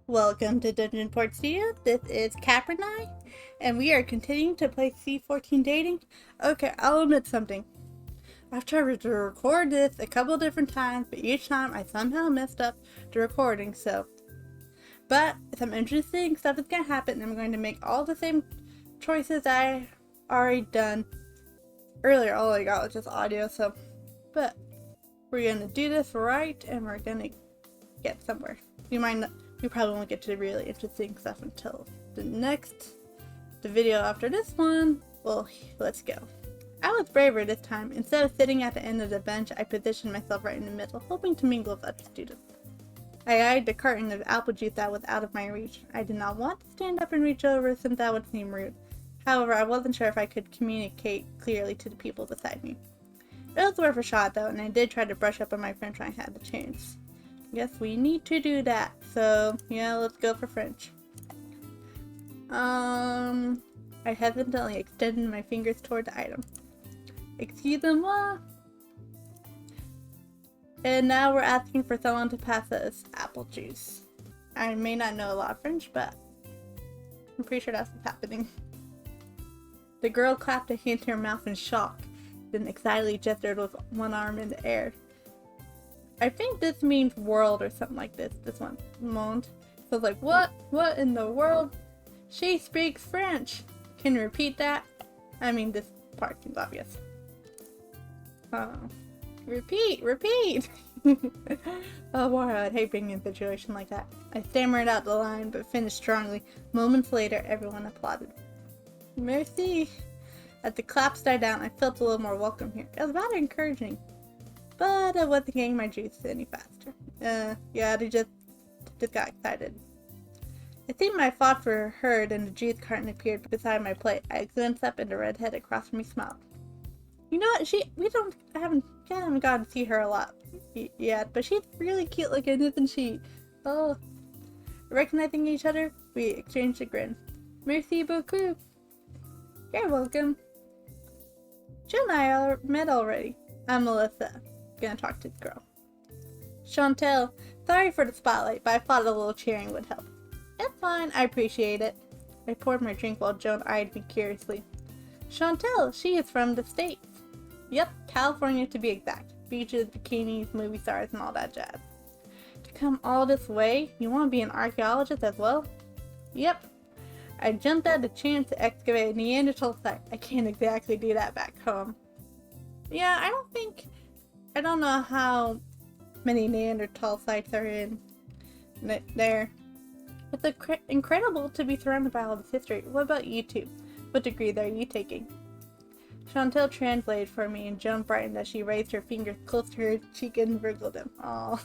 Welcome to Dungeon Port Studio. This is Caprinigh, and we are continuing to play C14 Dating. Okay, I'll admit something. I've tried to record this a couple different times, but each time I somehow messed up the recording, But some interesting stuff is gonna happen, and I'm going to make all the same choices I already done earlier. All I got was just audio, But we're gonna do this right, and we're gonna get somewhere. We probably won't get to the really interesting stuff until the video after this one. Well, let's go. I was braver this time. Instead of sitting at the end of the bench, I positioned myself right in the middle, hoping to mingle with other students. I eyed the carton of apple juice that was out of my reach. I did not want to stand up and reach over since that would seem rude. However, I wasn't sure if I could communicate clearly to the people beside me. It was worth a shot though, and I did try to brush up on my French when I had the chance. Yes, we need to do that. So, yeah, let's go for French. I hesitantly extended my fingers toward the item. Excusez-moi. And now we're asking for someone to pass us apple juice. I may not know a lot of French, but I'm pretty sure that's what's happening. The girl clapped a hand to her mouth in shock, then excitedly gestured with one arm in the air. I think this means world or something like this. This one, monde. So it's like, what? What in the world? She speaks French. Can you repeat that? I mean, this part seems obvious. Repeat. Oh boy, I'd hate being in a situation like that. I stammered out the line, but finished strongly. Moments later, everyone applauded. Merci. As the claps died down, I felt a little more welcome here. It was rather encouraging. But I wasn't getting my juice any faster. Yeah, they just got excited. It seemed my thoughts were heard and the juice carton appeared beside my plate. I glanced up and the redhead across from me smiled. You know what? I haven't gotten to see her a lot yet, but she's really cute looking, isn't she? Oh. Recognizing each other, we exchanged a grin. Merci beaucoup. You're welcome. Jill and I met already. I'm Melissa. Gonna talk to the girl. Chantel, sorry for the spotlight, but I thought a little cheering would help. It's fine, I appreciate it. I poured my drink while Joan eyed me curiously. Chantel, she is from the States. Yep, California to be exact. Beaches, bikinis, movie stars, and all that jazz. To come all this way, you want to be an archaeologist as well? Yep. I jumped at the chance to excavate a Neanderthal site. I can't exactly do that back home. Yeah, I don't know how many Neanderthal sites are in there. It's incredible to be surrounded by all this history. What about you two? What degree are you taking? Chantel translated for me, and Joan brightened as she raised her fingers close to her cheek and wriggled them. Aw,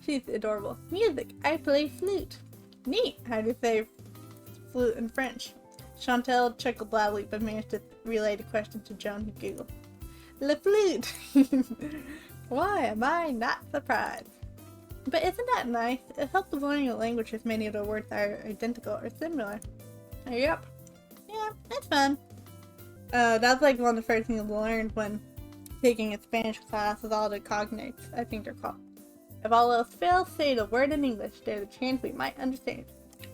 she's adorable. Music. I play flute. Neat. How do you say flute in French? Chantel chuckled loudly, but managed to relay the question to Joan, who giggled. Le flute! Why am I not surprised? But isn't that nice? It helps with learning a language if many of the words are identical or similar. Yep. Yeah, it's fun. That's like one of the first things I learned when taking a Spanish class with all the cognates, I think they're called. If all else fails, say the word in English. There's a chance we might understand.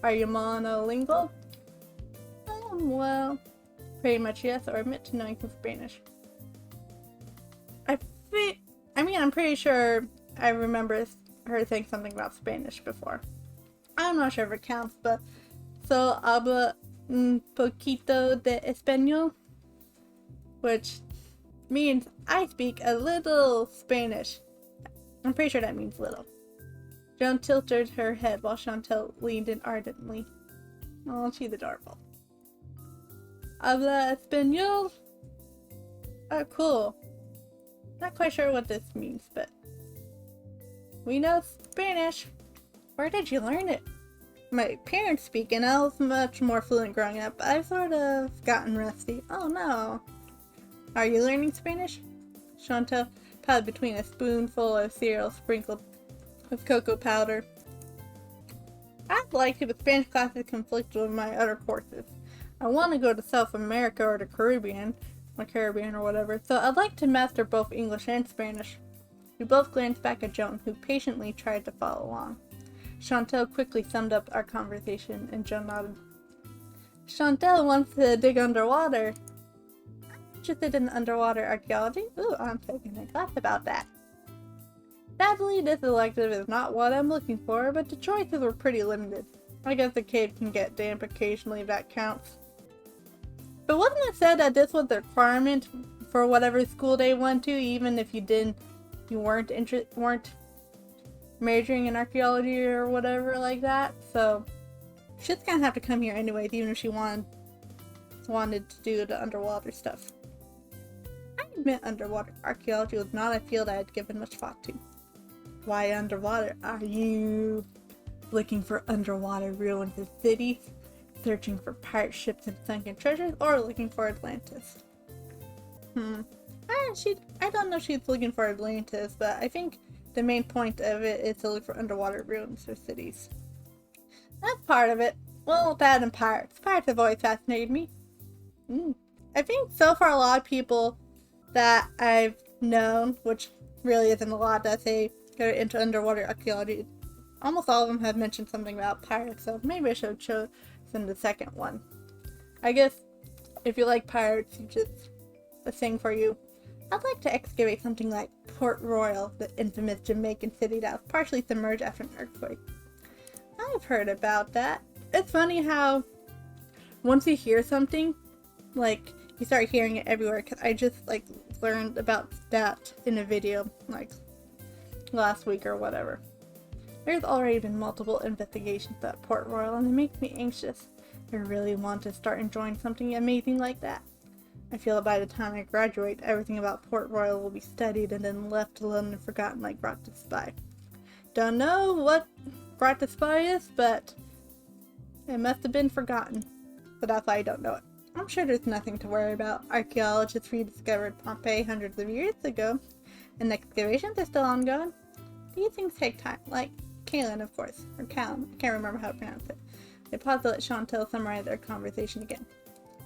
Are you monolingual? Well, pretty much yes, or admit to knowing some Spanish. I'm pretty sure I remember her saying something about Spanish before. I'm not sure if it counts, but so habla un poquito de español, which means I speak a little Spanish. I'm pretty sure that means little. Joan tilted her head while Chantel leaned in ardently. Oh, she's adorable. Habla español? Oh, cool. Not quite sure what this means, but we know Spanish. Where did you learn it? My parents speak, and I was much more fluent growing up. I've sort of gotten rusty. Oh no. Are you learning Spanish? Chantel pouted between a spoonful of cereal sprinkled with cocoa powder. I'd like to, but Spanish classes conflict with my other courses. I want to go to South America or the Caribbean or whatever, so I'd like to master both English and Spanish. We both glanced back at Joan, who patiently tried to follow along. Chantel quickly summed up our conversation, and Joan nodded. Chantel wants to dig underwater. I'm interested in underwater archaeology. Ooh, I'm taking a class about that. Sadly, this elective is not what I'm looking for, but the choices were pretty limited. I guess the cave can get damp occasionally if that counts. But wasn't it said that this was the requirement for whatever school they went to, even if you weren't majoring in archaeology or whatever like that? So she's gonna have to come here anyways, even if she wanted to do the underwater stuff. I admit underwater archaeology was not a field I had given much thought to. Why underwater? Are you looking for underwater ruins of cities, searching for pirate ships and sunken treasures, or looking for Atlantis? I don't know if she's looking for Atlantis, but I think the main point of it is to look for underwater ruins or cities. That's part of it. Well, that and pirates. Pirates have always fascinated me. I think so far a lot of people that I've known, which really isn't a lot, that say go into underwater archaeology, almost all of them have mentioned something about pirates, so maybe I should have chosen the second one. I guess if you like pirates, you just a thing for you. I'd like to excavate something like Port Royal, the infamous Jamaican city that was partially submerged after an earthquake. I've heard about that. It's funny how once you hear something, like, you start hearing it everywhere, because I just, learned about that in a video, last week or whatever. There's already been multiple investigations at Port Royal, and it makes me anxious. I really want to start enjoying something amazing like that. I feel that by the time I graduate, everything about Port Royal will be studied and then left alone and forgotten like Brought to Spy. Don't know what Brought to Spy is, but it must have been forgotten. So that's why I don't know it. I'm sure there's nothing to worry about. Archaeologists rediscovered Pompeii hundreds of years ago, and excavations are still ongoing. These things take time, like Kalen, of course, or Callum, I can't remember how to pronounce it. They paused to let Chantel summarize their conversation again.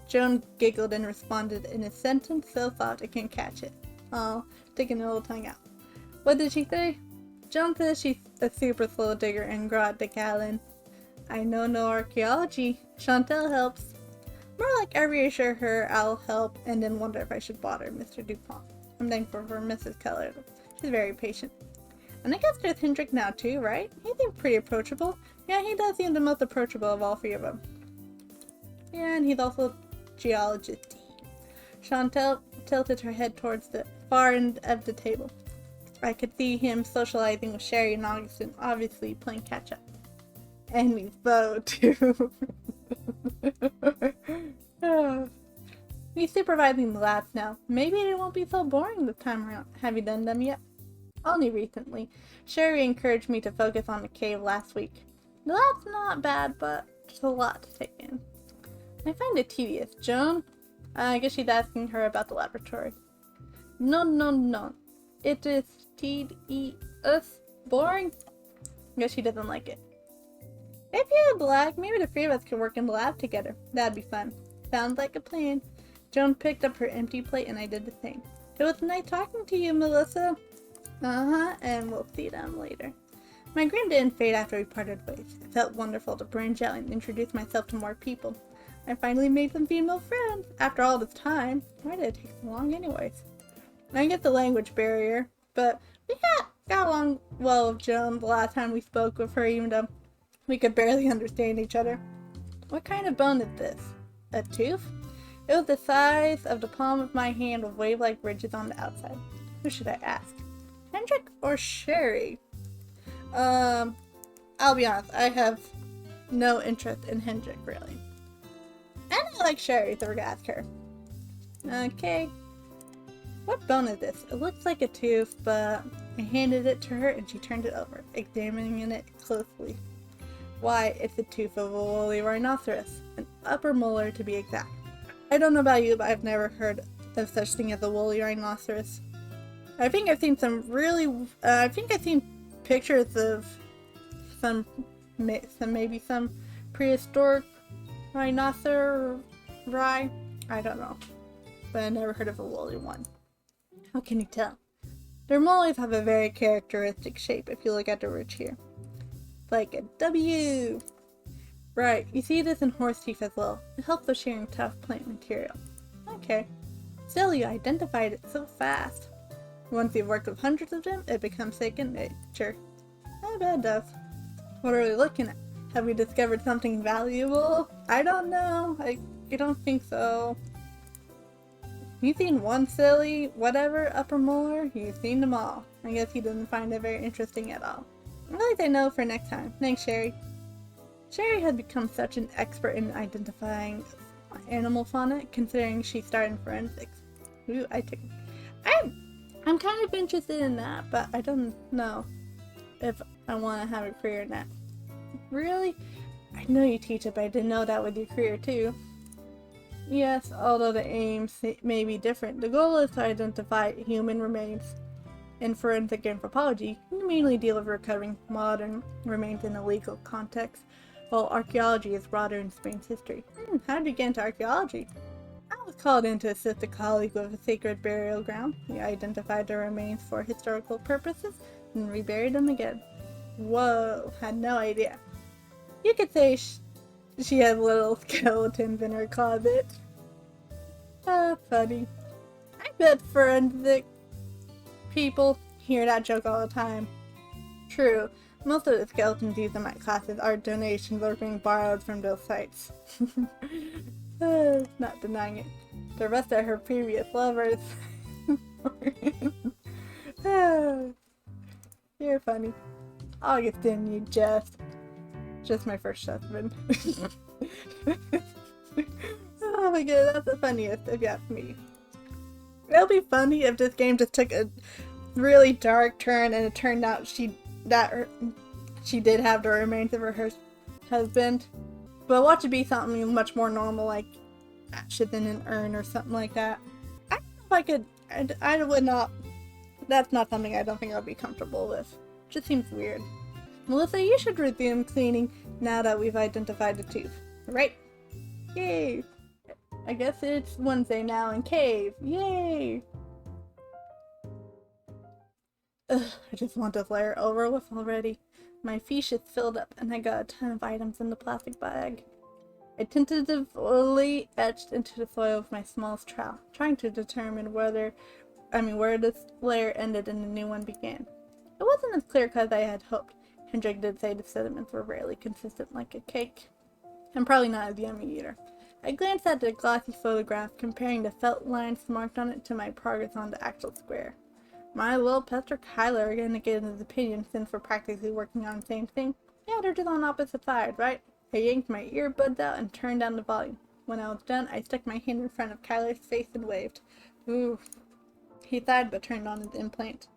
Joan giggled and responded in a sentence so soft I can't catch it. Oh, sticking her little tongue out. What did she say? Joan says she's a super slow digger and growled to Callum. I know no archaeology. Chantel helps. More like I reassure her I'll help and then wonder if I should bother Mr. Dupont. I'm thankful for Mrs. Keller. She's very patient. And I guess there's Hendrik now too, right? He seems pretty approachable. Yeah, he does seem the most approachable of all three of them. Yeah, and he's also geologist. Chantel tilted her head towards the far end of the table. I could see him socializing with Sherri and Augustin, obviously playing catch up. And Miss Bo too. He's supervising the labs now. Maybe they won't be so boring this time around. Have you done them yet? Only recently. Sherri encouraged me to focus on the cave last week. The lab's not bad, but it's a lot to take in. I find it tedious. Joan? I guess she's asking her about the laboratory. No. It is tedious. Boring? I guess she doesn't like it. If you'd like, maybe the three of us could work in the lab together. That'd be fun. Sounds like a plan. Joan picked up her empty plate and I did the same. It was nice talking to you, Melissa. And we'll see them later. My grin didn't fade after we parted ways. It felt wonderful to branch out and introduce myself to more people. I finally made some female friends. After all this time. Why did it take so long anyways? I get the language barrier, but we got along well with Joan the last time we spoke with her, even though we could barely understand each other. What kind of bone is this? A tooth? It was the size of the palm of my hand with wave-like ridges on the outside. Who should I ask? Hendrik or Sherri? I'll be honest, I have no interest in Hendrik, really. And I like Sherri, so we're gonna ask her. Okay. What bone is this? It looks like a tooth, but I handed it to her and she turned it over, examining it closely. Why, it's the tooth of a woolly rhinoceros, an upper molar to be exact. I don't know about you, but I've never heard of such thing as a woolly rhinoceros. I think I've seen pictures of maybe some prehistoric rhinoceri. I don't know, but I never heard of a woolly one. How can you tell? Their molars have a very characteristic shape if you look at the ridge here. like a W. Right, you see this in horse teeth as well. It helps with sharing tough plant material. Okay. Still, you identified it so fast. Once you've worked with hundreds of them, it becomes second nature. I bet it does. What are we looking at? Have we discovered something valuable? I don't know. I don't think so. You've seen one silly, whatever, upper molar? You've seen them all. I guess he didn't find it very interesting at all. At least I know for next time. Thanks, Sherri. Sherri had become such an expert in identifying animal fauna, considering she started in forensics. Ooh, I'm kind of interested in that, but I don't know if I want to have a career in that. Really? I know you teach it, but I didn't know that with your career too. Yes, although the aims may be different. The goal is to identify human remains. In forensic anthropology, we mainly deal with recovering modern remains in a legal context, while archaeology is broader in Spain's history. How did you get into archaeology? I was called in to assist a colleague with a sacred burial ground. We identified the remains for historical purposes and reburied them again. Whoa, had no idea. You could say she had little skeletons in her closet. Funny. I bet forensic people hear that joke all the time. True, most of the skeletons used in my classes are donations or being borrowed from those sites. Not denying it. The rest are her previous lovers. You're funny. Augustine, you jest. Just my first husband. Oh my god, that's the funniest if you ask me. It'll be funny if this game just took a really dark turn and it turned out she did have the remains of her husband. But watch it be something much more normal, like ashes in an urn or something like that. I don't know if I could. I would not. That's not something I don't think I'll be comfortable with. Just seems weird. Melissa, you should resume cleaning now that we've identified the tooth. Right? Yay! I guess it's Wednesday now in cave. Yay! Ugh, I just want this layer over with already. My fiche is filled up and I got a ton of items in the plastic bag. I tentatively etched into the soil with my smallest trowel, trying to determine where this layer ended and the new one began. It wasn't as clear-cut as I had hoped. Hendrik did say the sediments were rarely consistent like a cake. I'm probably not as yummy either. I glanced at the glossy photograph, comparing the felt lines marked on it to my progress on the actual square. My little pester Kyler again to get his opinion since we're practically working on the same thing. Yeah, they're just on opposite sides, right? I yanked my earbuds out and turned down the volume. When I was done, I stuck my hand in front of Kyler's face and waved. Ooh. He sighed but turned on his implant.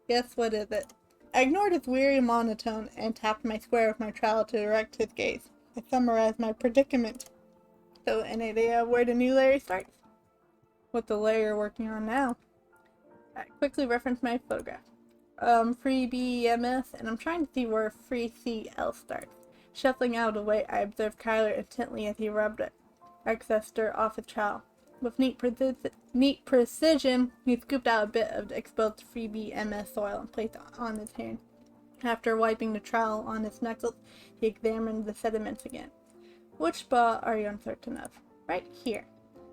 Guess what is it? I ignored his weary monotone and tapped my square with my trowel to direct his gaze. I summarized my predicament. So, any idea where the new layer starts? What the layer you're working on now? I quickly referenced my photograph. Free BEMS, and I'm trying to see where free CL starts. Shuffling out of the way, I observed Kyler intently as he rubbed it. Excess dirt off his trowel. With neat precision, he scooped out a bit of the exposed free BEMS soil and placed it on his hand. After wiping the trowel on his knuckles, he examined the sediments again. Which spot are you uncertain of? Right here.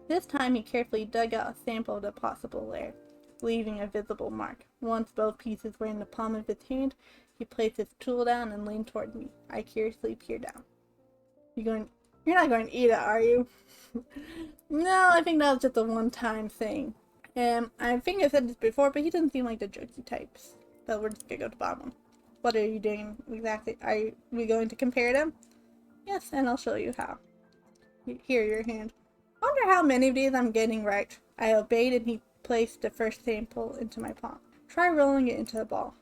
This time he carefully dug out a sample of the possible layer, leaving a visible mark. Once both pieces were in the palm of his hand, he placed his tool down and leaned toward me. I curiously peered down. You're not going to eat it, are you? No, I think that was just a one-time thing. I think I said this before, but he doesn't seem like the jokey types. So we're just gonna go to the bottom one. What are you doing exactly? Are we going to compare them? Yes, and I'll show you how. Here, your hand. Wonder how many of these I'm getting right. I obeyed and he placed the first sample into my palm. Try rolling it into a ball.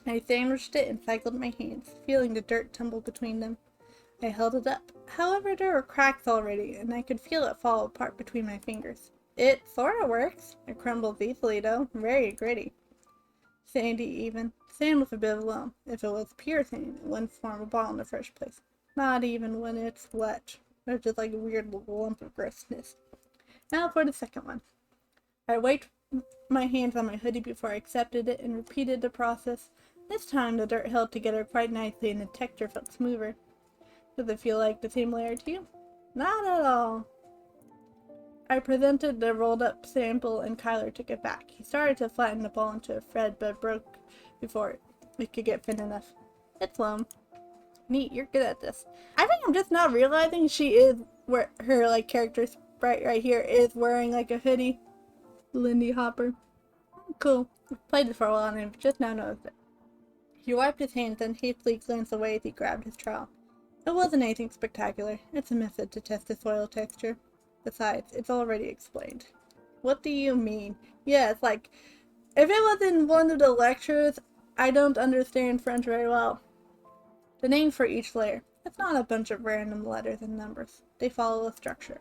I sandwiched it and cycled my hands, feeling the dirt tumble between them. I held it up. However, there were cracks already, and I could feel it fall apart between my fingers. It sorta works. It crumbles easily, though. Very gritty. Sandy, even. Sand with a bit of loam. If it was pure sand, it wouldn't form a ball in the first place. Not even when it's wet. There's just like a weird little lump of grossness. Now for the second one. I wiped my hands on my hoodie before I accepted it and repeated the process This time the dirt held together quite nicely and the texture felt smoother. Does it feel like the same layer to you? Not at all. I presented the rolled up sample and Kyler took it back. He started to flatten the ball into a thread but broke before it could get thin enough. It's loam. Neat, you're good at this. I think I'm just now realizing she is where her character sprite right here is wearing a hoodie. Lindy Hopper. Cool. I've played it for a while and I've just now noticed it. He wiped his hands and hastily glanced away as he grabbed his trowel. It wasn't anything spectacular. It's a method to test the soil texture. Besides, it's already explained. What do you mean? Yeah, it's if it was in one of the lectures, I don't understand French very well. The name for each layer. It's not a bunch of random letters and numbers. They follow a structure.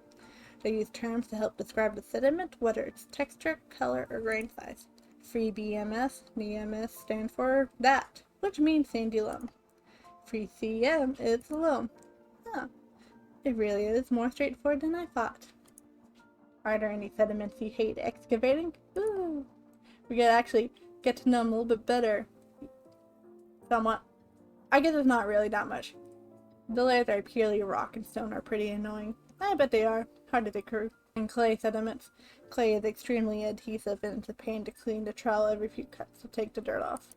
They use terms to help describe the sediment, whether it's texture, color, or grain size. Free BMS, BMS stands for that, which means sandy loam. Free CM is loam. Huh. It really is more straightforward than I thought. Are there any sediments you hate excavating? Ooh. We could actually get to know them a little bit better. Somewhat. I guess it's not really that much. The layers are purely rock and stone are pretty annoying. I bet they are. Hard to decode. And clay sediments. Clay is extremely adhesive and it's a pain to clean the trowel every few cuts to take the dirt off.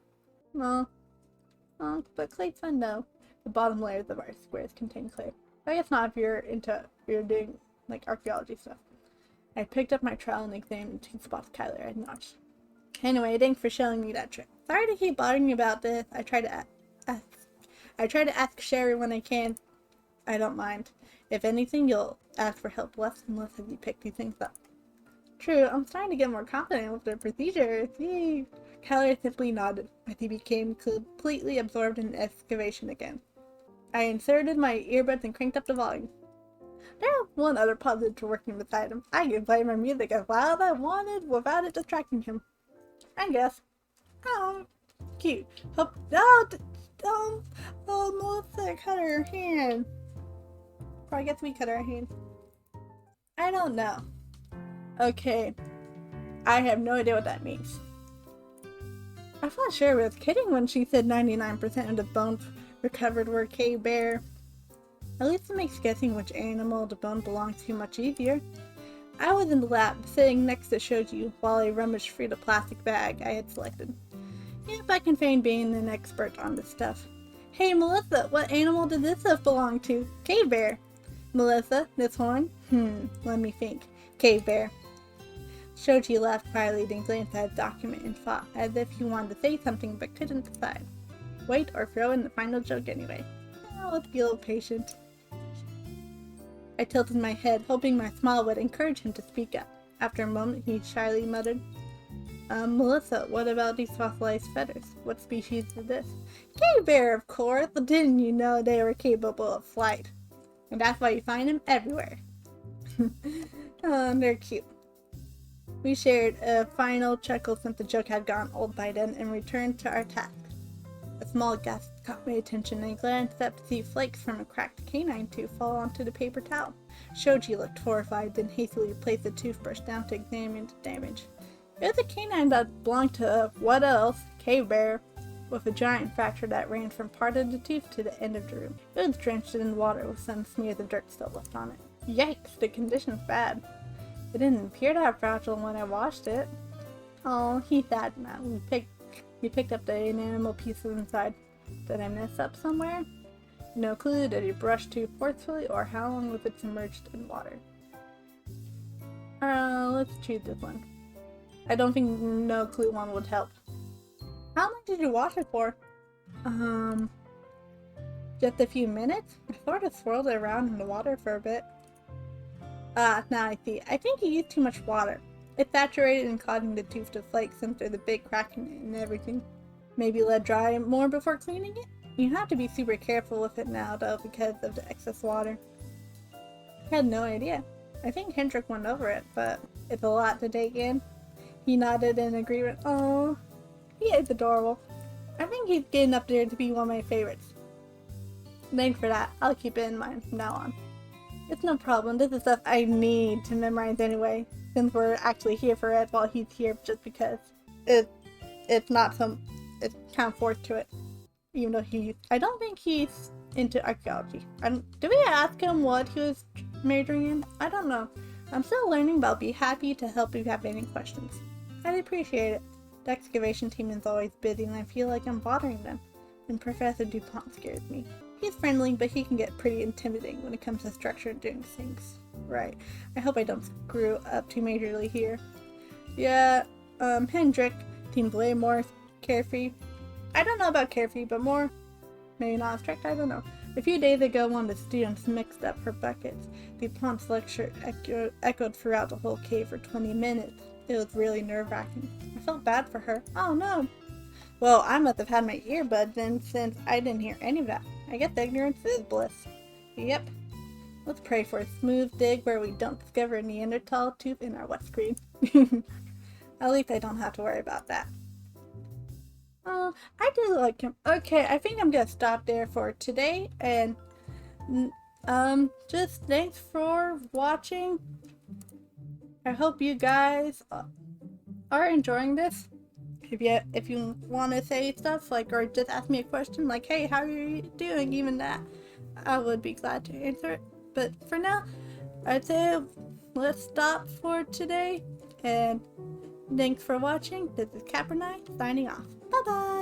Well, but clay's fun though. The bottom layers of our squares contain clay. I guess not if you're doing archaeology stuff. I picked up my trowel and examined 2 spots Kyler had notched. Anyway, thanks for showing me that trick. Sorry to keep bothering you about this. I try to ask Sherri when I can. I don't mind. If anything, you'll ask for help less and less as you pick these things up. True, I'm starting to get more confident with the procedure. Yay! Kyler simply nodded as he became completely absorbed in excavation again. I inserted my earbuds and cranked up the volume. There was one other positive to working beside him. I could play my music as loud as I wanted without it distracting him. I guess. Oh, cute. Melissa cut her hand. Or I guess we cut our hand. I don't know. Okay. I have no idea what that means. I thought Sherri was kidding when she said 99% of the bones recovered were cave bear. At least it makes guessing which animal the bone belongs to much easier. I was in the lab, sitting next to Shoji, while I rummaged through the plastic bag I had selected. Yep, I can feign being an expert on this stuff. Hey Melissa, what animal did this stuff belong to? Cave bear. Melissa, this horn? Let me think. Cave bear. Shoji laughed quietly, then glanced at his document and thought, as if he wanted to say something but couldn't decide. Wait or throw in the final joke anyway. Let's be a little patient. I tilted my head, hoping my smile would encourage him to speak up. After a moment, he shyly muttered, Melissa, what about these fossilized feathers? What species is this? Cave bear, of course, but didn't you know they were capable of flight? And that's why you find them everywhere. They're cute. We shared a final chuckle since the joke had gone old by then and returned to our task. A small gust caught my attention and I glanced up to see flakes from a cracked canine tooth fall onto the paper towel. Shoji looked horrified, then hastily placed the toothbrush down to examine the damage. It was a canine that belonged to, what else, cave bear, with a giant fracture that ran from part of the tooth to the end of the room. It was drenched in water with some smears of dirt still left on it. Yikes, the condition's bad. It didn't appear to have fragile when I washed it. Oh, he's sad now. We picked up the enamel pieces inside. Did I mess up somewhere? No clue. Did he brush too forcefully, or how long was it submerged in water? Let's choose this one. I don't think no clue one would help. How long did you wash it for? Just a few minutes? I sort of swirled it around in the water for a bit. Now I see. I think you used too much water. It saturated and causing the tooth to flake since there's a big crack in it and everything. Maybe let dry more before cleaning it? You have to be super careful with it now though because of the excess water. I had no idea. I think Hendrik went over it, but it's a lot to take in. He nodded in agreement. Oh, he is adorable. I think he's getting up there to be one of my favorites. Thanks for that. I'll keep it in mind from now on. It's no problem. This is stuff I need to memorize anyway, since we're actually here for it while he's here just because it's not it's kind of forced to it. Even though I don't think he's into archaeology. Did we ask him what he was majoring in? I don't know. I'm still learning, but I'll be happy to help if you have any questions. I'd appreciate it. The excavation team is always busy and I feel like I'm bothering them. And Professor DuPont scares me. He's friendly, but he can get pretty intimidating when it comes to structure and doing things. Right. I hope I don't screw up too majorly here. Yeah, Hendrik seems way more carefree. I don't know about carefree, but more, maybe not strict, I don't know. A few days ago, one of the students mixed up her buckets. DuPont's lecture echoed throughout the whole cave for 20 minutes. It was really nerve-wracking. I felt bad for her. Oh no. Well, I must have had my earbuds in since I didn't hear any of that. I guess ignorance is bliss. Yep. Let's pray for a smooth dig where we don't discover a Neanderthal tooth in our wet screen. At least I don't have to worry about that. Oh, I do like him. Okay, I think I'm gonna stop there for today, and just thanks for watching. I hope you guys are enjoying this. If you want to say stuff like, or just ask me a question like, hey, how are you doing? Even that, I would be glad to answer it. But for now, I'd say let's stop for today, and thanks for watching. This is Caprinigh signing off. Bye bye.